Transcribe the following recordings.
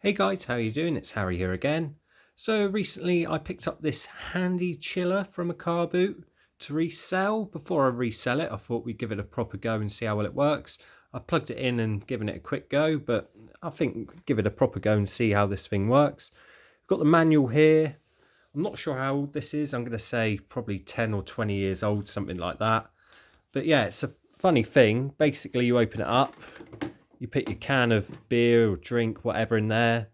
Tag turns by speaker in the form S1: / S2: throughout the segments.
S1: Hey guys, how you doing? It's Harry here again. So recently I picked up this handy chiller from a car boot to resell. Before I resell it, I thought we'd give it a proper go and see how well it works. I plugged it in and given it a quick go, but I think give it a proper go and see how this thing works. I've got the manual here. I'm not sure how old this is. I'm going to say probably 10 or 20 years old, something like that. But yeah, it's a funny thing. Basically, you open it up. You put your can of beer or drink, whatever in there.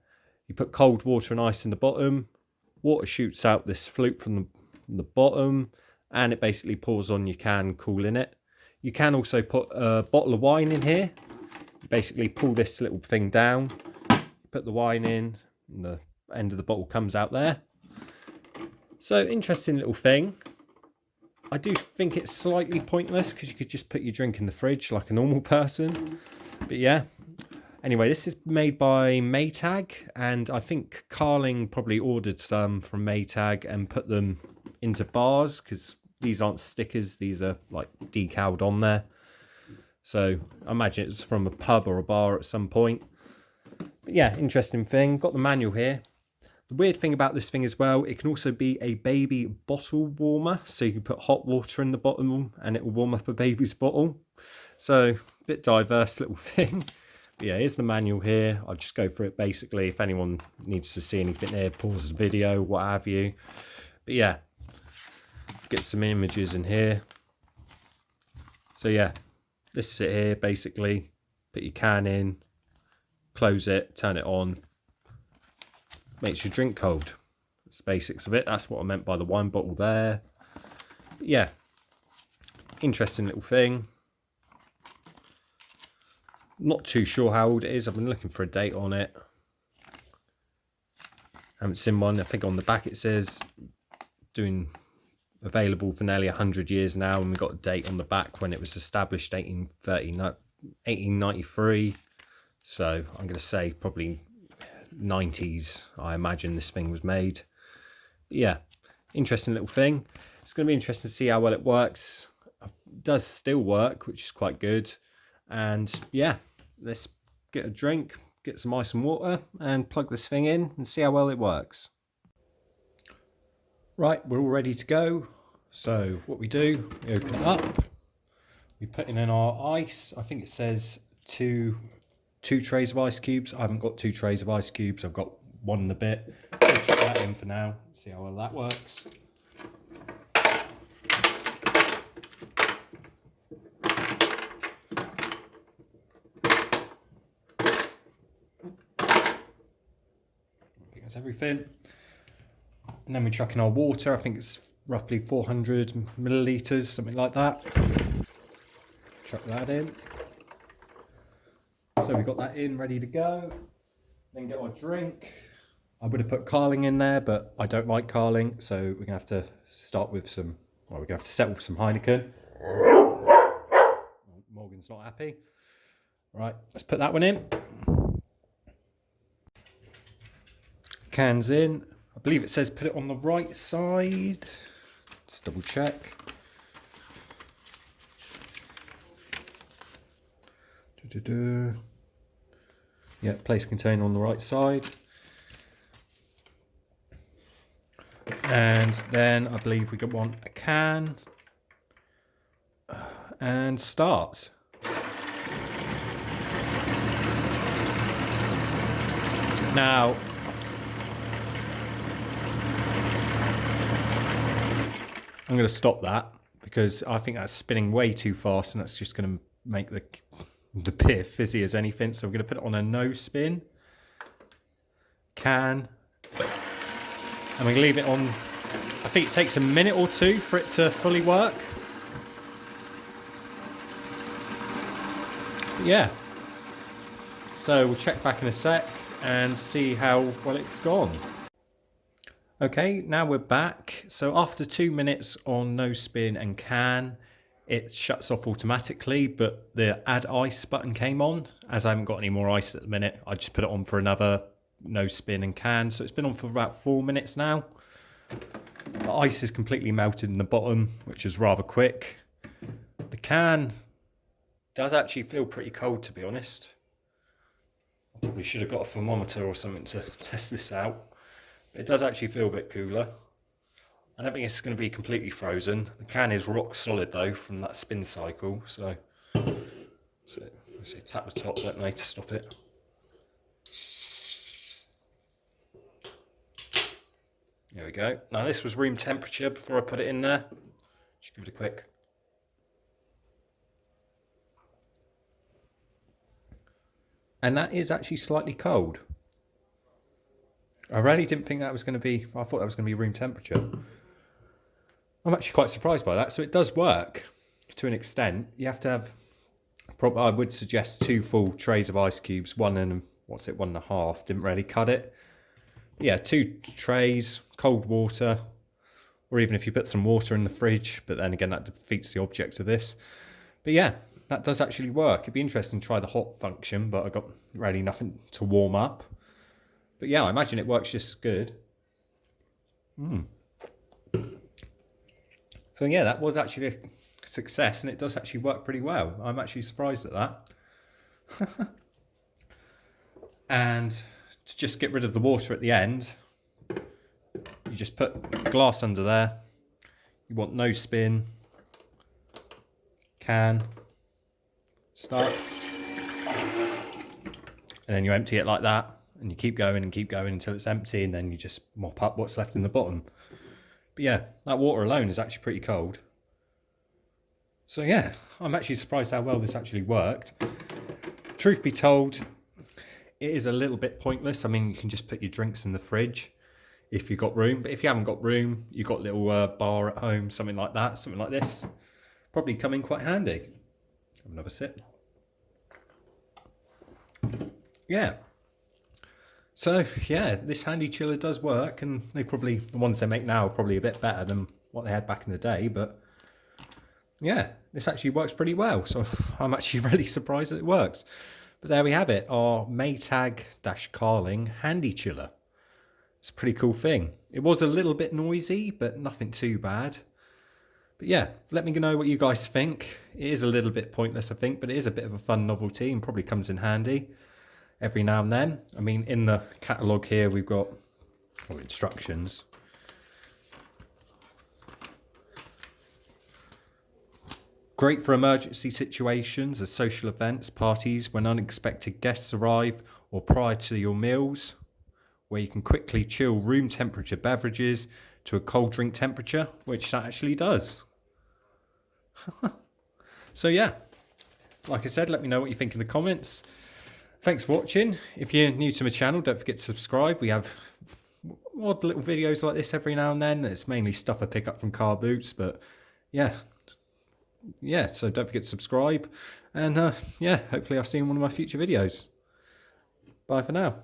S1: You put cold water and ice in the bottom. Water shoots out this flute from the bottom, and it basically pours on your can, cooling it. You can also put a bottle of wine in here. You basically pull this little thing down, put the wine in, and the end of the bottle comes out there. So, interesting little thing. I do think it's slightly pointless because you could just put your drink in the fridge like a normal person. But yeah, anyway, this is made by Maytag, and I think Carling probably ordered some from Maytag and put them into bars because these aren't stickers, these are like decaled on there. So I imagine it's from a pub or a bar at some point. But yeah, interesting thing. Got the manual here. The weird thing about this thing as well, it can also be a baby bottle warmer. So you can put hot water in the bottom and it will warm up a baby's bottle. So a bit diverse little thing. But yeah, here's the manual here. I'll just go through it basically. If anyone needs to see anything there, pause the video, what have you. But yeah, get some images in here. So yeah, this is it here basically. Put your can in, close it, turn it on. Makes your drink cold. That's the basics of it. That's what I meant by the wine bottle there. But yeah, interesting little thing. Not too sure how old it is. I've been looking for a date on it. Haven't seen one. I think on the back it says doing available for nearly 100 years now, and we've got a date on the back when it was established, 1893. So I'm going to say probably 90s, I imagine this thing was made. But yeah, interesting little thing. It's going to be interesting to see how well it works. It does still work, which is quite good. And yeah, let's get a drink, get some ice and water, and plug this thing in and see how well it works. Right, we're all ready to go. So what we do, we open it up, we put in our ice. I think it says two trays of ice cubes. I haven't got 2 trays of ice cubes, I've got one and a bit. I'll chuck that in for now, see how well that works. That's everything. And then we chuck in our water. I think it's roughly 400 millilitres, something like that. Chuck that in. So we've got that in, ready to go. Then get our drink. I would have put Carling in there, but I don't like Carling, so we're going to have to start with some, well, we're going to have to settle with some Heineken. Morgan's not happy. Right, let's put that one in. Cans in. I believe it says put it on the right side. Just double check. Yeah, place container on the right side. And then I believe we want a can. And start. Now, I'm going to stop that because I think that's spinning way too fast and that's just going to make the beer fizzy as anything. So I'm going to put it on a no spin. Can. I'm going to leave it on, I think it takes a minute or two for it to fully work. But yeah. So we'll check back in a sec and see how well it's gone. Okay, now we're back. So after 2 minutes on no spin and can, it shuts off automatically, but the add ice button came on. As I haven't got any more ice at the minute, I just put it on for another no spin and can. So it's been on for about 4 minutes now. The ice is completely melted in the bottom, which is rather quick. The can does actually feel pretty cold, to be honest. Probably should have got a thermometer or something to test this out. But it does actually feel a bit cooler. I don't think it's going to be completely frozen. The can is rock solid though from that spin cycle. So let's see, tap the top, don't they, to stop it. There we go. Now this was room temperature before I put it in there. Just give it a quick. And that is actually slightly cold. I really didn't think that was going to be, I thought that was going to be room temperature. I'm actually quite surprised by that. So it does work to an extent. You have to have, probably I would suggest 2 full trays of ice cubes, 1.5, didn't really cut it. Yeah, 2 trays, cold water, or even if you put some water in the fridge, but then again that defeats the object of this. But yeah, that does actually work. It'd be interesting to try the hot function, but I got really nothing to warm up. But yeah, I imagine it works just as good. So yeah, that was actually a success, and it does actually work pretty well. I'm actually surprised at that. And to just get rid of the water at the end, you just put glass under there. You want no spin. Can. Start. And then you empty it like that, and you keep going until it's empty, and then you just mop up what's left in the bottom. But yeah, that water alone is actually pretty cold. So yeah, I'm actually surprised how well this actually worked. Truth be told, it is a little bit pointless. I mean, you can just put your drinks in the fridge if you've got room. But if you haven't got room, you've got a little bar at home, something like that, something like this. Probably come in quite handy. Have another sip. Yeah. So yeah, this handy chiller does work, and the ones they make now are probably a bit better than what they had back in the day, but yeah, this actually works pretty well. So I'm actually really surprised that it works. But there we have it, our Maytag-Carling handy chiller. It's a pretty cool thing. It was a little bit noisy, but nothing too bad. But yeah, let me know what you guys think. It is a little bit pointless, I think, but it is a bit of a fun novelty and probably comes in handy every now and then. I mean, in the catalogue here, we've got instructions. Great for emergency situations as social events, parties, when unexpected guests arrive, or prior to your meals, where you can quickly chill room temperature beverages to a cold drink temperature, which that actually does. So yeah, like I said, let me know what you think in the comments. Thanks for watching. If you're new to my channel, don't forget to subscribe. We have odd little videos like this every now and then. It's mainly stuff I pick up from car boots, but yeah, so don't forget to subscribe, and yeah, hopefully I'll see you in one of my future videos. Bye for now.